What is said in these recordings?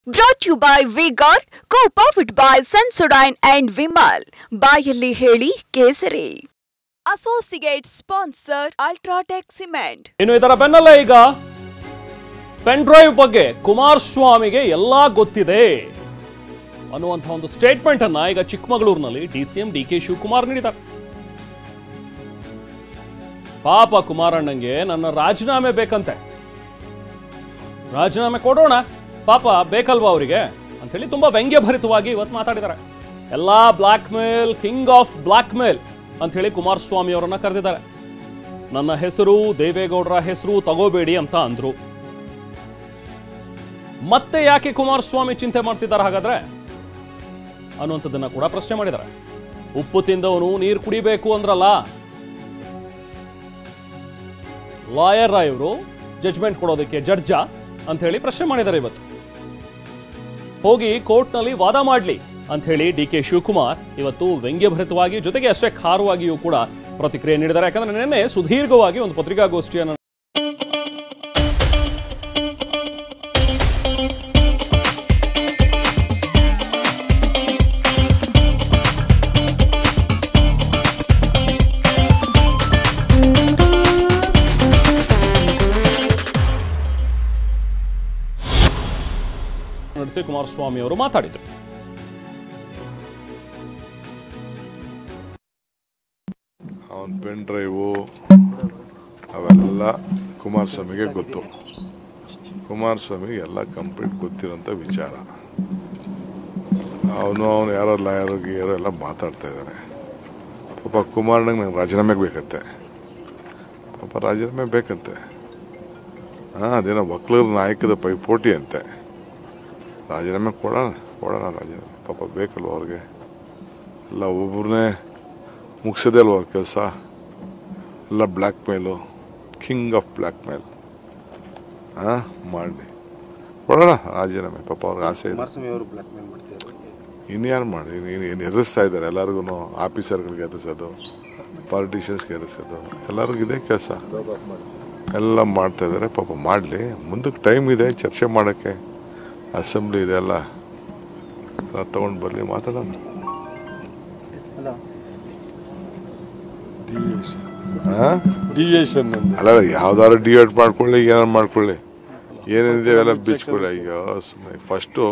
Brought to you by V-Guard, co-powered by Sensodyne and Vimal. ಬಾಯಲ್ಲಿ ಹೇಳಿ ಕೇಸರಿ. Associate sponsor Ultratech Cement. ಇನ್ನು ಇದರ ಬೆನ್ನಲ್ಲೇ ಈಗ ಪೆನ್ ಡ್ರೈವ್ ಬಗ್ಗೆ ಕುಮಾರಸ್ವಾಮಿಗೆ ಎಲ್ಲಾ ಗೊತ್ತಿದೆ ಅನ್ನುವಂಥ ಒಂದು ಸ್ಟೇಟ್ಮೆಂಟ್ ಅನ್ನ ಈಗ ಚಿಕ್ಕಮಗಳೂರಿನಲ್ಲಿ ಡಿಸಿಎಂ ಡಿಕೆ ಶಿವಕುಮಾರ್ ನೀಡಿದ್ದಾರೆ. ಪಾಪ ಕುಮಾರಣ್ಣಂಗೆ ನನ್ನ ರಾಜೀನಾಮೆ ಬೇಕಂತೆ, ರಾಜೀನಾಮೆ ಕೊಡೋಣ ಪಾಪ ಬೇಕಲ್ವಾ ಅವರಿಗೆ ಅಂತ ಹೇಳಿ ತುಂಬಾ ವ್ಯಂಗ್ಯಭರಿತವಾಗಿ ಇವತ್ತು ಮಾತಾಡಿದ್ದಾರೆ. ಎಲ್ಲಾ blackmail, king of blackmail ಅಂತ ಹೇಳಿ ಕುಮಾರಸ್ವಾಮಿ ಅವರನ್ನ ಕರೆದಿದ್ದಾರೆ. ನನ್ನ ಹೆಸರು, ದೇವೇಗೌಡರ ಹೆಸರು ತಗೋಬೇಡಿ ಅಂತ ಅಂದ್ರು. ಮತ್ತೆ ಯಾಕೆ ಕುಮಾರಸ್ವಾಮಿ ಚಿಂತೆ ಮಾಡ್ತಿದ್ದಾರೆ ಹಾಗಾದ್ರೆ ಅನ್ನುವಂಥದ್ದನ್ನ ಕೂಡ ಪ್ರಶ್ನೆ ಮಾಡಿದ್ದಾರೆ. ಉಪ್ಪು ತಿಂದವನು ನೀರು ಕುಡಿಬೇಕು ಅಂದ್ರಲ್ಲ, ಲಾಯರ್ ಇವರು ಜಡ್ಜ್ಮೆಂಟ್ ಕೊಡೋದಕ್ಕೆ ಜಡ್ಜ ಅಂತ ಹೇಳಿ ಪ್ರಶ್ನೆ ಮಾಡಿದ್ದಾರೆ. ಇವತ್ತು ಹೋಗಿ ಕೋರ್ಟ್ನಲ್ಲಿ ವಾದ ಮಾಡಲಿ ಅಂತ ಹೇಳಿ ಡಿಕೆ ಶಿವಕುಮಾರ್ ಇವತ್ತು ವ್ಯಂಗ್ಯಭರಿತವಾಗಿ ಜೊತೆಗೆ ಅಷ್ಟೇ ಖಾರವಾಗಿಯೂ ಕೂಡ ಪ್ರತಿಕ್ರಿಯೆ ನೀಡಿದ್ದಾರೆ. ಯಾಕಂದ್ರೆ ನಿನ್ನೆ ಸುದೀರ್ಘವಾಗಿ ಒಂದು ಪತ್ರಿಕಾಗೋಷ್ಠಿಯನ್ನು ನಡೆಸಿ ಕುಮಾರಸ್ವಾಮಿ ಅವರು ಮಾತಾಡಿದರು. ಅವನ ಪೆನ್ ಡ್ರೈವು ಅವೆಲ್ಲ ಕುಮಾರಸ್ವಾಮಿಗೆ ಗೊತ್ತು. ಕುಮಾರಸ್ವಾಮಿಗೆ ಎಲ್ಲ ಕಂಪ್ಲೀಟ್ ಗೊತ್ತಿರೋಂಥ ವಿಚಾರ. ಅವನು ಯಾರೋ ಲಾಯರು ಗೀಯರು ಎಲ್ಲ ಮಾತಾಡ್ತಾ ಇದ್ದಾರೆ. ಪಾಪ ಕುಮಾರಣ್ಣಗೆ ನಂಗೆ ರಾಜೀನಾಮೆಗೆ ಬೇಕಂತೆ, ಪಾಪ ರಾಜೀನಾಮೆ ಬೇಕಂತೆ. ಅದೇನೋ ವಕೀಲರ ನಾಯಕದ ಪೈಪೋಟಿ ಅಂತೆ. ರಾಜೀನಾಮೆ ಕೊಡೋಣ ರಾಜೀನಾಮೆ, ಪಾಪ ಬೇಕಲ್ವ ಅವ್ರಿಗೆ. ಎಲ್ಲ ಒಬ್ಬರನ್ನೇ ಮುಗಿಸೋದೇ ಅಲ್ವ ಅವ್ರ ಕೆಲಸ. ಎಲ್ಲ ಬ್ಲ್ಯಾಕ್ ಮೇಲು, ಕಿಂಗ್ ಆಫ್ ಬ್ಲ್ಯಾಕ್ ಮೇಲ್ ಮಾಡಿ ಕೊಡೋಣ ರಾಜೀನಾಮೆ. ಪಾಪ ಅವ್ರಿಗೆ ಆಸೆ ಇದೆ. ಇನ್ಯಾರು ಮಾಡಿ ಏನು ಎದುರಿಸ್ತಾ ಇದ್ದಾರೆ ಎಲ್ಲರಿಗೂ, ಆಫೀಸರ್ಗಳಿಗೆ ಎದುರಿಸೋದು, ಪಾಲಿಟಿಷಿಯನ್ಸ್ಗೆ ಎದುರಿಸೋದು, ಎಲ್ಲರಿಗೂ ಇದೇ ಕೆಲಸ ಎಲ್ಲ ಮಾಡ್ತಾ ಇದ್ದಾರೆ. ಪಾಪ ಮಾಡಲಿ, ಮುಂದಕ್ಕೆ ಟೈಮ್ ಇದೆ ಚರ್ಚೆ ಮಾಡೋಕ್ಕೆ. ಅಸೆಂಬ್ಲಿ ಇದೆ, ಎಲ್ಲ ತಗೊಂಡು ಬರಲಿ, ಮಾತಾಡೋಣ. ಅಲ್ಲ, ಯಾವ್ದಾದ್ರು ಡಿವೇಟ್ ಮಾಡ್ಕೊಳ್ಳಿ, ಏನಾರು ಮಾಡ್ಕೊಳ್ಳಿ, ಏನೇನಿದೆ ಎಲ್ಲ ಬಿಚ್ಕೊಳ್ಳಿ. ಈಗ ಸುಮ್ಮನೆ ಫಸ್ಟು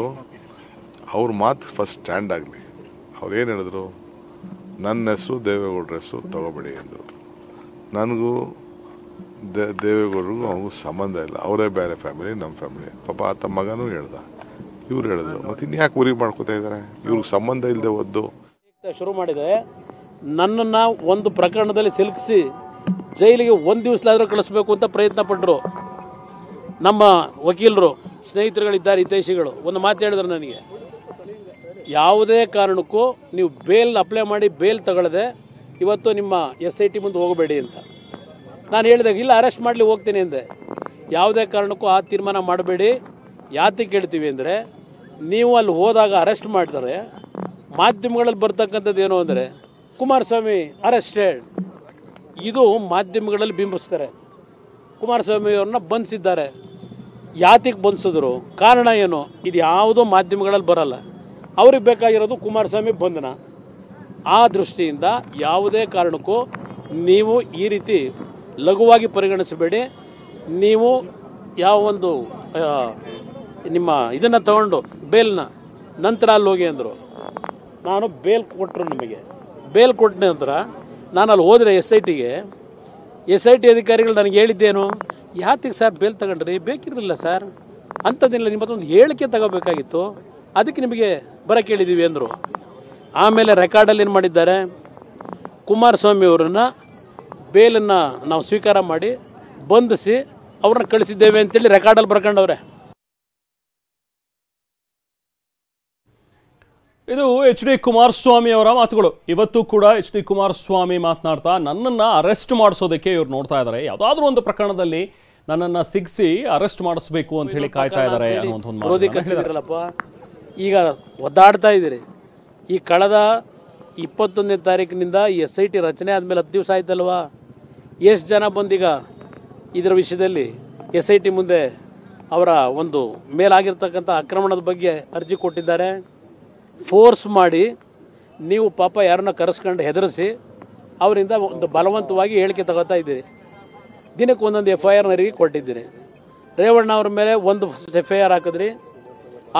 ಅವ್ರ ಮಾತು ಫಸ್ಟ್ ಸ್ಟ್ಯಾಂಡ್ ಆಗಲಿ. ಅವ್ರು ಏನು ಹೇಳಿದ್ರು, ನನ್ನ ಹೆಸರು ದೇವೇಗೌಡರ ಹೆಸರು ತಗೋಬೇಡಿ ಅಂದರು. ನನಗೂ ದೇವೇಗೌಡರಿಗೂ ಅವ್ರಿಗೂ ಸಂಬಂಧ ಇಲ್ಲ, ಅವರೇ ಬೇರೆ ಫ್ಯಾಮಿಲಿ, ನಮ್ಮ ಫ್ಯಾಮಿಲಿ. ಪಾಪ ಆತ ಮಗನೂ ಹೇಳ್ದ, ಇವ್ರು ಹೇಳಿದ್ರು. ಮತ್ತೆ ಇನ್ಯಾಕೆ ಉರಿ ಮಾಡ್ಕೋತಾ ಇದ್ದಾರೆ, ಇವ್ರಿಗೆ ಸಂಬಂಧ ಇಲ್ಲದೆ ಒದ್ದು ಶುರು ಮಾಡಿದೆ. ನನ್ನನ್ನು ಒಂದು ಪ್ರಕರಣದಲ್ಲಿ ಸಿಲುಕಿಸಿ ಜೈಲಿಗೆ ಒಂದು ದಿವಸಲಾದರೂ ಕಳಿಸ್ಬೇಕು ಅಂತ ಪ್ರಯತ್ನ ಪಟ್ಟರು. ನಮ್ಮ ವಕೀಲರು ಸ್ನೇಹಿತರುಗಳಿದ್ದಾರೆ, ಹಿತೈಷಿಗಳು ಒಂದು ಮಾತು ಹೇಳಿದ್ರು ನನಗೆ, ಯಾವುದೇ ಕಾರಣಕ್ಕೂ ನೀವು ಬೇಲ್ ಅಪ್ಲೈ ಮಾಡಿ ಬೇಲ್ ತಗೊಳ್ಳದೆ ಇವತ್ತು ನಿಮ್ಮ SIT ಮುಂದೆ ಹೋಗಬೇಡಿ ಅಂತ ನಾನು ಹೇಳಿದಾಗ, ಇಲ್ಲ ಅರೆಸ್ಟ್ ಮಾಡಲಿ ಹೋಗ್ತೀನಿ ಅಂದೆ. ಯಾವುದೇ ಕಾರಣಕ್ಕೂ ಆ ತೀರ್ಮಾನ ಮಾಡಬೇಡಿ. ಯಾತಕ್ಕೆ ಹೇಳ್ತೀವಿ ಅಂದರೆ, ನೀವು ಅಲ್ಲಿ ಹೋದಾಗ ಅರೆಸ್ಟ್ ಮಾಡ್ತಾರೆ, ಮಾಧ್ಯಮಗಳಲ್ಲಿ ಬರ್ತಕ್ಕಂಥದ್ದು ಏನು ಅಂದರೆ ಕುಮಾರಸ್ವಾಮಿ ಅರೆಸ್ಟೆಡ್, ಇದು ಮಾಧ್ಯಮಗಳಲ್ಲಿ ಬಿಂಬಿಸ್ತಾರೆ. ಕುಮಾರಸ್ವಾಮಿ ಅವ್ರನ್ನ ಬಂಧಿಸಿದ್ದಾರೆ, ಯಾತಕ್ಕೆ ಬಂಧಿಸಿದ್ರು, ಕಾರಣ ಏನು, ಇದು ಯಾವುದೋ ಮಾಧ್ಯಮಗಳಲ್ಲಿ ಬರಲ್ಲ. ಅವ್ರಿಗೆ ಬೇಕಾಗಿರೋದು ಕುಮಾರಸ್ವಾಮಿ ಬಂಧನ. ಆ ದೃಷ್ಟಿಯಿಂದ ಯಾವುದೇ ಕಾರಣಕ್ಕೂ ನೀವು ಈ ರೀತಿ ಲಘುವಾಗಿ ಪರಿಗಣಿಸಬೇಡಿ. ನೀವು ಯಾವ ಒಂದು ನಿಮ್ಮ ಇದನ್ನು ತಗೊಂಡು ಬೇಲ್ನ ನಂತರ ಅಲ್ಲಿ ಹೋಗಿ ಅಂದರು. ನಾನು ಬೇಲ್ ಕೊಟ್ಟರು, ನಿಮಗೆ ಬೇಲ್ ಕೊಟ್ಟ ನಂತರ ನಾನು ಅಲ್ಲಿ ಹೋದರೆ SIT ಅಧಿಕಾರಿಗಳು ನನಗೆ ಹೇಳಿದ್ದೇನು, ಯಾತಿಗೆ ಸರ್ ಬೇಲ್ ತಗೊಂಡ್ರಿ, ಬೇಕಿರಲಿಲ್ಲ ಸರ್, ಅಂಥದ್ದಿಲ್ಲ, ನಿಮ್ಮ ಒಂದು ಹೇಳಿಕೆ ತಗೋಬೇಕಾಗಿತ್ತು, ಅದಕ್ಕೆ ನಿಮಗೆ ಬರೋಕ್ಕೆ ಹೇಳಿದ್ದೀವಿ ಅಂದರು. ಆಮೇಲೆ ರೆಕಾರ್ಡಲ್ಲಿ ಏನು ಮಾಡಿದ್ದಾರೆ, ಕುಮಾರಸ್ವಾಮಿ ಅವರನ್ನು ಬೇಲನ್ನು ನಾವು ಸ್ವೀಕಾರ ಮಾಡಿ ಬಂಧಿಸಿ ಅವ್ರನ್ನ ಕಳಿಸಿದ್ದೇವೆ ಅಂತೇಳಿ ರೆಕಾರ್ಡಲ್ಲಿ ಬರ್ಕೊಂಡವ್ರೆ. ಇದು HD ಕುಮಾರಸ್ವಾಮಿ ಅವರ ಮಾತುಗಳು. ಇವತ್ತು ಕೂಡ HD ಕುಮಾರಸ್ವಾಮಿ ಮಾತನಾಡ್ತಾ, ನನ್ನನ್ನ ಅರೆಸ್ಟ್ ಮಾಡಿಸೋದಕ್ಕೆ ಇವ್ರು ನೋಡ್ತಾ ಇದ್ದಾರೆ, ಯಾವುದಾದ್ರೂ ಒಂದು ಪ್ರಕರಣದಲ್ಲಿ ನನ್ನನ್ನು ಸಿಗಿಸಿ ಅರೆಸ್ಟ್ ಮಾಡಿಸ್ಬೇಕು ಅಂತ ಹೇಳಿ ಕಾಯ್ತಾ ಇದ್ದಾರೆ ಅನ್ನುವಂಥ ಒಂದು ಮಾತು. ಈಗ ಒದ್ದಾಡ್ತಾ ಇದ್ದೀರಿ. ಈ ಕಳೆದ 21ನೇ ತಾರೀಕಿನಿಂದ ಈ SIT ರಚನೆ ಆದಮೇಲೆ 10 ದಿವಸ ಆಯ್ತಲ್ವಾ, ಎಷ್ಟು ಜನ ಬಂದೀಗ ಇದರ ವಿಷಯದಲ್ಲಿ SIT ಮುಂದೆ ಅವರ ಒಂದು ಮೇಲಾಗಿರ್ತಕ್ಕಂಥ ಆಕ್ರಮಣದ ಬಗ್ಗೆ ಅರ್ಜಿ ಕೊಟ್ಟಿದ್ದಾರೆ. ಫೋರ್ಸ್ ಮಾಡಿ ನೀವು ಪಾಪ ಯಾರನ್ನ ಕರೆಸ್ಕೊಂಡು ಹೆದರಿಸಿ ಅವರಿಂದ ಒಂದು ಬಲವಂತವಾಗಿ ಹೇಳಿಕೆ ತಗೋತಾ ಇದ್ದೀರಿ. ದಿನಕ್ಕೆ ಒಂದೊಂದು FIR ಕೊಟ್ಟಿದ್ದೀರಿ. ರೇವಣ್ಣ ಅವ್ರ ಮೇಲೆ ಒಂದು FIR ಹಾಕಿದ್ರಿ.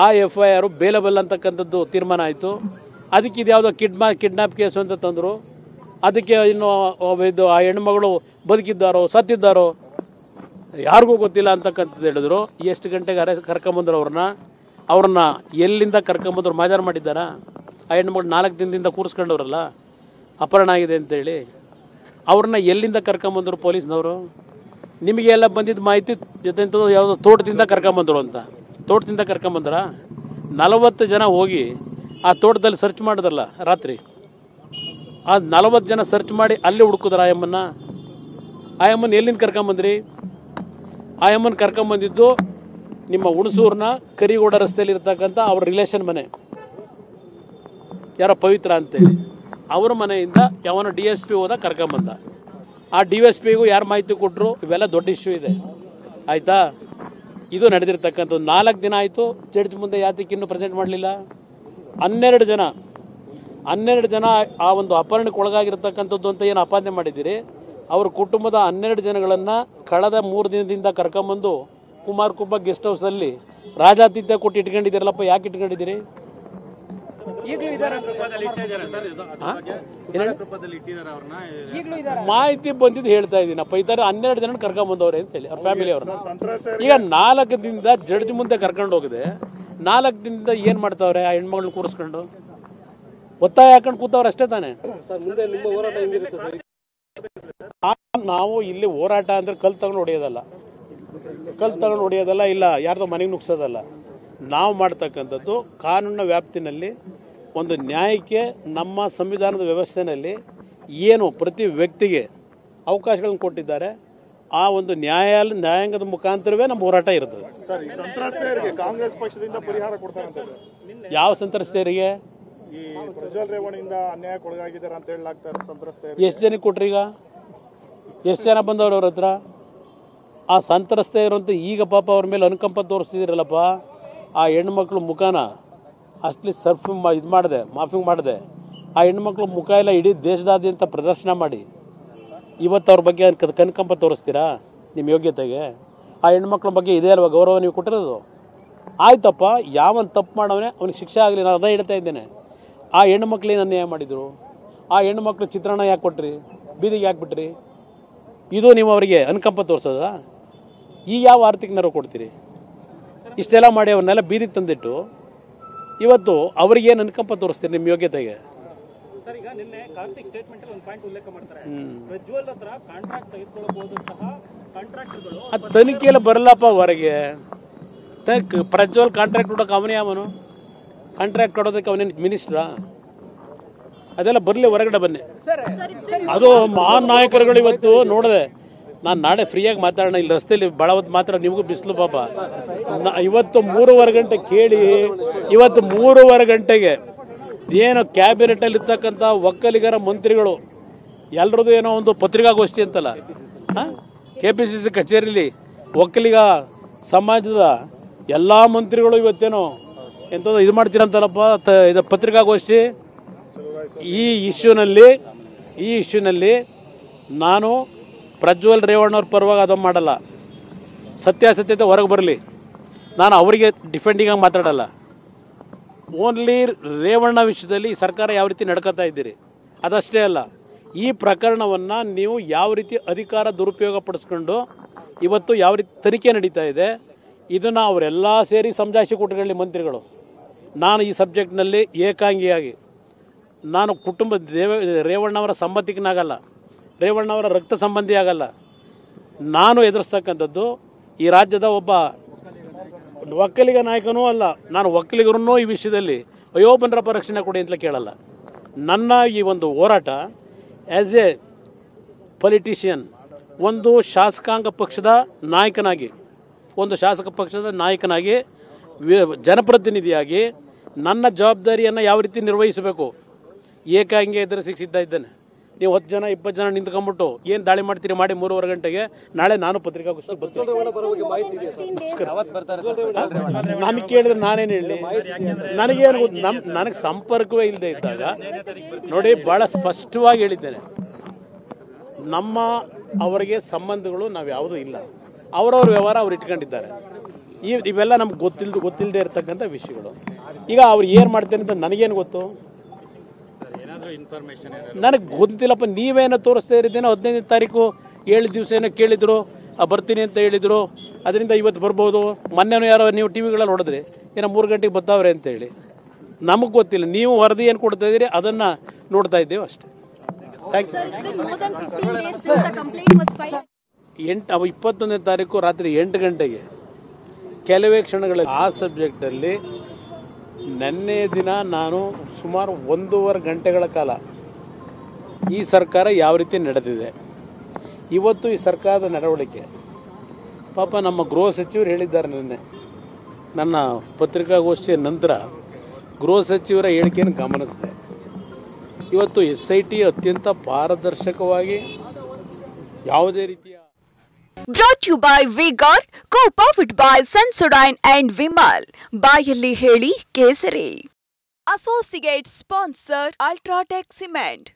ಆ FIR ಬೇಲಬಲ್ ಅಂತಕ್ಕಂಥದ್ದು ತೀರ್ಮಾನ ಆಯಿತು. ಅದಕ್ಕೆ ಇದ್ಯಾವುದೋ ಕಿಡ್ನಾಪ್ ಕೇಸು ಅಂತ ತಂದರು. ಅದಕ್ಕೆ ಇನ್ನು ಇದು ಆ ಹೆಣ್ಮಗಳು ಬದುಕಿದ್ದಾರೋ ಸತ್ತಿದ್ದಾರೋ ಯಾರಿಗೂ ಗೊತ್ತಿಲ್ಲ ಅಂತಕ್ಕಂಥದ್ದು ಹೇಳಿದ್ರು. ಎಷ್ಟು ಗಂಟೆಗೆ ಕರ್ಕೊಂಬಂದ್ರು ಅವ್ರನ್ನ ಎಲ್ಲಿಂದ ಕರ್ಕೊಂಬಂದ್ರು? ಮಾಜಾರು ಮಾಡಿದ್ದಾರಾ? ಆ ಹೆಣ್ಮಗಳು 4 ದಿನದಿಂದ ಕೂರಿಸ್ಕೊಂಡವ್ರಲ್ಲ, ಅಪಹರಣ ಆಗಿದೆ ಅಂತೇಳಿ. ಅವ್ರನ್ನ ಎಲ್ಲಿಂದ ಕರ್ಕೊಂಬಂದ್ರು ಪೊಲೀಸ್ನವರು? ನಿಮಗೆ ಎಲ್ಲ ಬಂದಿದ್ದ ಮಾಹಿತಿ ಎಂಥದ್ದು ಯಾವುದೋ ತೋಟದಿಂದ ಕರ್ಕೊಂಬಂದರು ಅಂತ. ತೋಟದಿಂದ ಕರ್ಕೊಂಬಂದ್ರ 40 ಜನ ಹೋಗಿ ಆ ತೋಟದಲ್ಲಿ ಸರ್ಚ್ ಮಾಡಿದ್ರಲ್ಲ ರಾತ್ರಿ. ಆ 40 ಜನ ಸರ್ಚ್ ಮಾಡಿ ಅಲ್ಲಿ ಹುಡುಕಿದ್ರ ಆಯಮ್ಮನ ಎಲ್ಲಿಂದ ಕರ್ಕೊಂಬಂದ್ರಿ? ಆಯಮ್ಮನ ಕರ್ಕೊಂಬಂದಿದ್ದು ನಿಮ್ಮ ಹುಣಸೂರಿನ ಕರಿಗೌಡ ರಸ್ತೆಯಲ್ಲಿ ಇರ್ತಕ್ಕಂಥ ಅವ್ರ ರಿಲೇಷನ್ ಮನೆ, ಯಾರೋ ಪವಿತ್ರ ಅಂತೇಳಿ ಅವ್ರ ಮನೆಯಿಂದ ಯಾವನೋ DSP ಹೋದ ಕರ್ಕೊಂಬಂದ. ಆ DSPಗೂ ಯಾರು ಮಾಹಿತಿ ಕೊಟ್ಟರು? ಇವೆಲ್ಲ ದೊಡ್ಡ ಇಶ್ಯೂ ಇದೆ, ಆಯಿತಾ? ಇದು ನಡೆದಿರ್ತಕ್ಕಂಥದ್ದು 4 ದಿನ ಆಯಿತು. ಜಡ್ಜ್ ಮುಂದೆ ಯಾತಕ್ಕೆ ಇನ್ನೂ ಪ್ರೆಸೆಂಟ್ ಮಾಡಲಿಲ್ಲ? 12 ಜನ ಆ ಒಂದು ಅಪಹರಣಕ್ಕೆ ಒಳಗಾಗಿರ್ತಕ್ಕಂಥದ್ದು ಅಂತ ಏನು ಆಪಾದನೆ ಮಾಡಿದ್ದೀರಿ, ಅವ್ರ ಕುಟುಂಬದ 12 ಜನಗಳನ್ನು ಕಳೆದ 3 ದಿನದಿಂದ ಕರ್ಕೊಂಬಂದು ಕುಮಾರ್ ಕುಬ್ಬ ಗೆಸ್ಟ್ ಹೌಸಲ್ಲಿ ರಾಜಾತಿಥ್ಯ ಕೊಟ್ಟು ಇಟ್ಕೊಂಡಿದ್ದೀರಲ್ಲಪ್ಪ. ಯಾಕೆ ಇಟ್ಕೊಂಡಿದ್ದೀರಿ? ಮಾಹಿತಿ ಬಂದಿದ್ದು ಹೇಳ್ತಾ ಇದ್ದೀನಪ್ಪ. ಈ ಥರ 12 ಜನ ಕರ್ಕೊಂಬಂದವ್ರೆ ಅಂತೇಳಿ ಅವ್ರ ಫ್ಯಾಮಿಲಿ ಅವ್ರನ್ನ. ಈಗ 4 ದಿನದಿಂದ ಜಡ್ಜ್ ಮುಂದೆ ಕರ್ಕೊಂಡು ಹೋಗಿದೆ. 4 ದಿನದಿಂದ ಏನು ಮಾಡ್ತಾವ್ರೆ? ಆ ಹೆಣ್ಮಗಳನ್ನ ಕೂರಿಸ್ಕೊಂಡು ಒತ್ತಾಯ ಹಾಕೊಂಡು ಕೂತವ್ರು ಅಷ್ಟೇ ತಾನೆ. ನಾವು ಇಲ್ಲಿ ಹೋರಾಟ ಅಂದ್ರೆ ಕಲ್ ತಗೊಂಡು ಹೊಡೆಯೋದಲ್ಲ, ಇಲ್ಲ ಯಾರ್ದೋ ಮನೆಗೆ ನುಗ್ಸೋದಲ್ಲ. ನಾವು ಮಾಡ್ತಕ್ಕಂಥದ್ದು ಕಾನೂನಿನ ವ್ಯಾಪ್ತಿನಲ್ಲಿ ಒಂದು ನ್ಯಾಯಕ್ಕೆ ನಮ್ಮ ಸಂವಿಧಾನದ ವ್ಯವಸ್ಥೆಯಲ್ಲಿ ಏನು ಪ್ರತಿ ವ್ಯಕ್ತಿಗೆ ಅವಕಾಶಗಳನ್ನು ಕೊಟ್ಟಿದ್ದಾರೆ, ಆ ಒಂದು ನ್ಯಾಯಾಂಗದ ಮುಖಾಂತರವೇ ನಮ್ಮ ಹೋರಾಟ ಇರ್ತದೆ. ಕಾಂಗ್ರೆಸ್ ಪಕ್ಷದಿಂದ ಪರಿಹಾರ ಕೊಡ್ತಾರಂತೆ. ಯಾವ ಸಂತ್ರಸ್ತೆಯರಿಗೆ? ಈ ಪ್ರಜ್ವಲ್ ರೇವಣ್ಣಿಂದ ಅನ್ಯಾಯಕ್ಕೆ ಒಳಗಾಗಿದ್ದಾರೆ ಅಂತ ಹೇಳಲಾಗ್ತಾರೆ ಸಂತ್ರಸ್ತೆಯರು. ಎಷ್ಟು ಜನಕ್ಕೆ ಕೊಟ್ರೀಗ? ಎಷ್ಟು ಜನ ಬಂದವರು ಅವ್ರ ಹತ್ರ? ಆ ಸಂತ್ರಸ್ತೆಯರು ಅಂತ ಈಗ ಪಾಪ ಅವ್ರ ಮೇಲೆ ಅನುಕಂಪ ತೋರಿಸ್ತಿದ್ದೀರಲ್ಲಪ್ಪ. ಆ ಹೆಣ್ಮಕ್ಳು ಮುಖನ ಅಷ್ಟಲಿ ಮಾಫಿಂಗ್ ಮಾಡಿದೆ. ಆ ಹೆಣ್ಮಕ್ಳು ಮುಖ ಎಲ್ಲ ಇಡೀ ದೇಶದಾದ್ಯಂತ ಪ್ರದರ್ಶನ ಮಾಡಿ ಇವತ್ತು ಅವ್ರ ಬಗ್ಗೆ ಅನುಕಂಪ ತೋರಿಸ್ತೀರಾ ನಿಮ್ಮ ಯೋಗ್ಯತೆಗೆ? ಆ ಹೆಣ್ಮಕ್ಳ ಬಗ್ಗೆ ಇದೇ ಅಲ್ವಾ ಗೌರವ ನೀವು ಕೊಟ್ಟಿರೋದು? ಆಯ್ತಪ್ಪ, ಯಾವನ್ ತಪ್ಪು ಮಾಡವನೇ ಅವ್ನಿಗೆ ಶಿಕ್ಷೆ ಆಗಲಿ, ನಾನು ಅದೇ ಹೇಳ್ತಾ ಇದ್ದೇನೆ. ಆ ಹೆಣ್ಮಕ್ಳೇನು ಅನ್ಯಾಯ ಮಾಡಿದರು? ಆ ಹೆಣ್ಮಕ್ಳು ಚಿತ್ರಾನ್ನ ಯಾಕೆ ಕೊಟ್ರಿ? ಬೀದಿಗೆ ಯಾಕೆ ಬಿಟ್ರಿ? ಇದು ನೀವು ಅವರಿಗೆ ಅನುಕಂಪ ತೋರಿಸೋದಾ? ಈಗ ಯಾವ ಆರ್ಥಿಕ ನೆರವು ಕೊಡ್ತೀರಿ? ಇಷ್ಟೆಲ್ಲ ಮಾಡಿ ಅವ್ರನ್ನೆಲ್ಲ ಬೀದಿಗೆ ತಂದಿಟ್ಟು ಇವತ್ತು ಅವ್ರಿಗೇನು ಅನುಕಂಪ ತೋರಿಸ್ತೀರಿ ನಿಮ್ಮ ಯೋಗ್ಯತೆಗೆ? ಅದು ತನಿಖೆಯಲ್ಲಿ ಬರಲ್ಲಪ್ಪ ಹೊರಗೆ. ಪ್ರಜ್ವಲ್ ಕಾಂಟ್ರಾಕ್ಟ್ ಕೊಡೋಕೆ ಅವನೇ ಅವನು? ಕಾಂಟ್ರಾಕ್ಟ್ ಕೊಡೋದಕ್ಕೆ ಅವನೇನು ಮಿನಿಸ್ಟ್ರಾ? ಅದೆಲ್ಲ ಬರಲಿ, ಹೊರಗಡೆ ಬನ್ನಿ. ಅದು ಮಹಾನ್ ನಾಯಕರುಗಳು ಇವತ್ತು ನೋಡಿದೆ. ನಾನು ನಾಳೆ ಫ್ರೀಯಾಗಿ ಮಾತಾಡೋಣ, ಇಲ್ಲಿ ರಸ್ತೆಯಲ್ಲಿ ಭಾಳ ಹೊತ್ತು ಮಾತ್ರ, ನಿಮಗೂ ಬಿಸಿಲು ಪಾಪ. ಇವತ್ತು 3:15 ಗಂಟೆ ಕೇಳಿ, ಇವತ್ತು 3:15 ಗಂಟೆಗೆ ಏನು ಕ್ಯಾಬಿನೆಟಲ್ಲಿ ಇರ್ತಕ್ಕಂಥ ಒಕ್ಕಲಿಗರ ಮಂತ್ರಿಗಳು ಎಲ್ಲರದ್ದು ಏನೋ ಒಂದು ಪತ್ರಿಕಾಗೋಷ್ಠಿ ಅಂತಲ್ಲ, KPCC ಕಚೇರಿಲಿ ಒಕ್ಕಲಿಗ ಸಮಾಜದ ಎಲ್ಲ ಮಂತ್ರಿಗಳು ಇವತ್ತೇನೋ ಎಂಥದ್ದು ಇದು ಮಾಡ್ತೀರಂತಲ್ಲಪ್ಪ, ಇದು ಪತ್ರಿಕಾಗೋಷ್ಠಿ. ಈ ಇಶ್ಯೂನಲ್ಲಿ ನಾನು ಪ್ರಜ್ವಲ್ ರೇವಣ್ಣವ್ರ ಪರವಾಗಿ ಅದನ್ನು ಮಾಡಲ್ಲ. ಸತ್ಯಾಸತ್ಯತೆ ಹೊರಗೆ ಬರಲಿ, ನಾನು ಅವರಿಗೆ ಡಿಫೆಂಡಿಂಗ್ ಆಗಿ ಮಾತಾಡಲ್ಲ. ಓನ್ಲಿ ರೇವಣ್ಣ ವಿಷಯದಲ್ಲಿ ಸರ್ಕಾರ ಯಾವ ರೀತಿ ನಡ್ಕೋತಾ ಇದ್ದೀರಿ ಅದಷ್ಟೇ ಅಲ್ಲ, ಈ ಪ್ರಕರಣವನ್ನು ನೀವು ಯಾವ ರೀತಿ ಅಧಿಕಾರ ದುರುಪಯೋಗ ಪಡಿಸ್ಕೊಂಡು ಇವತ್ತು ಯಾವ ರೀತಿ ತನಿಖೆ ನಡೀತಾ ಇದೆ, ಇದನ್ನು ಅವರೆಲ್ಲ ಸೇರಿ ಸಮಜಾಯಿಷಿ ಕೊಟ್ಟುಕೊಳ್ಳಿ ಮಂತ್ರಿಗಳು. ನಾನು ಈ ಸಬ್ಜೆಕ್ಟ್ನಲ್ಲಿ ಏಕಾಂಗಿಯಾಗಿ ನಾನು ರೇವಣ್ಣವರ ಸಂಬಂಧಿಕನಾಗಲ್ಲ, ರೇವಣ್ಣವರ ರಕ್ತ ಸಂಬಂಧಿ ಆಗಲ್ಲ. ನಾನು ಎದುರಿಸ್ತಕ್ಕಂಥದ್ದು ಈ ರಾಜ್ಯದ ಒಬ್ಬ ಒಕ್ಕಲಿಗ ನಾಯಕನೂ ಅಲ್ಲ. ನಾನು ಒಕ್ಕಲಿಗರನ್ನೂ ಈ ವಿಷಯದಲ್ಲಿ ಅಯೋಬನರಪ್ಪ ರಕ್ಷಣೆ ಕೊಡಿ ಅಂತಲೇ ಕೇಳಲ್ಲ. ನನ್ನ ಈ ಒಂದು ಹೋರಾಟ ಆ್ಯಸ್ ಎ ಪೊಲಿಟಿಷಿಯನ್, ಒಂದು ಶಾಸಕಾಂಗ ಪಕ್ಷದ ನಾಯಕನಾಗಿ ಜನಪ್ರತಿನಿಧಿಯಾಗಿ ನನ್ನ ಜವಾಬ್ದಾರಿಯನ್ನು ಯಾವ ರೀತಿ ನಿರ್ವಹಿಸಬೇಕು ಏಕಾಂಗಿ ಎದುರಿಸಿ ಸಿದ್ಧ ಇದ್ದೇನೆ. ನೀವು 10 ಜನ 20 ಜನ ನಿಂತ್ಕೊಂಡ್ಬಿಟ್ಟು ಏನು ದಾಳಿ ಮಾಡ್ತೀರಿ ಮಾಡಿ 3:30 ಗಂಟೆಗೆ ನಾಳೆ ನಾನು ಪತ್ರಿಕಾಗೋಷ್ಠಿ ಬರ್ತೀನಿ. ನಾನು ಕೇಳಿದ್ರೆ ನಾನೇನು ಹೇಳಿ, ನನಗೇನು ಗೊತ್ತು, ನನಗೆ ಸಂಪರ್ಕವೇ ಇಲ್ಲದೆ ಇದ್ದಾಗ ನೋಡಿ ಭಾಳ ಸ್ಪಷ್ಟವಾಗಿ ಹೇಳಿದ್ದೇನೆ, ನಮ್ಮ ಅವರಿಗೆ ಸಂಬಂಧಗಳು ನಾವು ಯಾವುದೂ ಇಲ್ಲ, ಅವರವ್ರ ವ್ಯವಹಾರ ಅವ್ರು ಇಟ್ಕೊಂಡಿದ್ದಾರೆ. ಇವೆಲ್ಲ ನಮ್ಗೆ ಗೊತ್ತಿಲ್ಲದೆ ಇರತಕ್ಕಂಥ ವಿಷಯಗಳು. ಈಗ ಅವ್ರು ಏನು ಮಾಡ್ತೇನೆ ಅಂತ ನನಗೇನು ಗೊತ್ತು, ನನಗೆ ಗೊತ್ತಿಲ್ಲಪ್ಪ. ನೀವೇನೋ ತೋರಿಸ್ತಾ ಇರಿದ್ದೇನೋ 15ನೇ ತಾರೀಕು 7 ದಿವಸ ಏನೋ ಕೇಳಿದ್ರು, ಬರ್ತೀನಿ ಅಂತ ಹೇಳಿದರು, ಅದರಿಂದ ಇವತ್ತು ಬರ್ಬೋದು. ಮೊನ್ನೆನೂ ಯಾರೋ ನೀವು ಟಿ ವಿಗಳಲ್ಲಿ ನೋಡಿದ್ರಿ ಏನೋ 3 ಗಂಟೆಗೆ ಬರ್ತಾವ್ರೆ ಅಂತೇಳಿ. ನಮಗೆ ಗೊತ್ತಿಲ್ಲ, ನೀವು ವರದಿ ಏನು ಕೊಡ್ತಾ ಇದ್ದೀರಿ ಅದನ್ನು ನೋಡ್ತಾ ಇದ್ದೇವೆ ಅಷ್ಟೇ. Thank you. 21ನೇ ತಾರೀಕು ರಾತ್ರಿ 8 ಗಂಟೆಗೆ ಕೆಲವೇ ಕ್ಷಣಗಳಲ್ಲಿ ಆ ಸಬ್ಜೆಕ್ಟಲ್ಲಿ ನೆನ್ನೆ ದಿನ ನಾನು ಸುಮಾರು 1.5 ಗಂಟೆಗಳ ಕಾಲ ಈ ಸರ್ಕಾರ ಯಾವ ರೀತಿ ನಡೆದಿದೆ, ಇವತ್ತು ಈ ಸರ್ಕಾರದ ನಡವಳಿಕೆ, ಪಾಪ ನಮ್ಮ ಗೃಹ ಸಚಿವರು ಹೇಳಿದ್ದಾರೆ. ನಿನ್ನೆ ನನ್ನ ಪತ್ರಿಕಾಗೋಷ್ಠಿಯ ನಂತರ ಗೃಹ ಸಚಿವರ ಹೇಳಿಕೆಯನ್ನು ಗಮನಿಸಿದೆ. ಇವತ್ತು SIT ಅತ್ಯಂತ ಪಾರದರ್ಶಕವಾಗಿ ಯಾವುದೇ ರೀತಿಯ Brought to you by Vigor, co-powered by Sensodyne and Vimal. ಬಾಯಲ್ಲಿ ಹೇಳಿ ಕೇಸರಿ. Associate sponsor Ultratech Cement.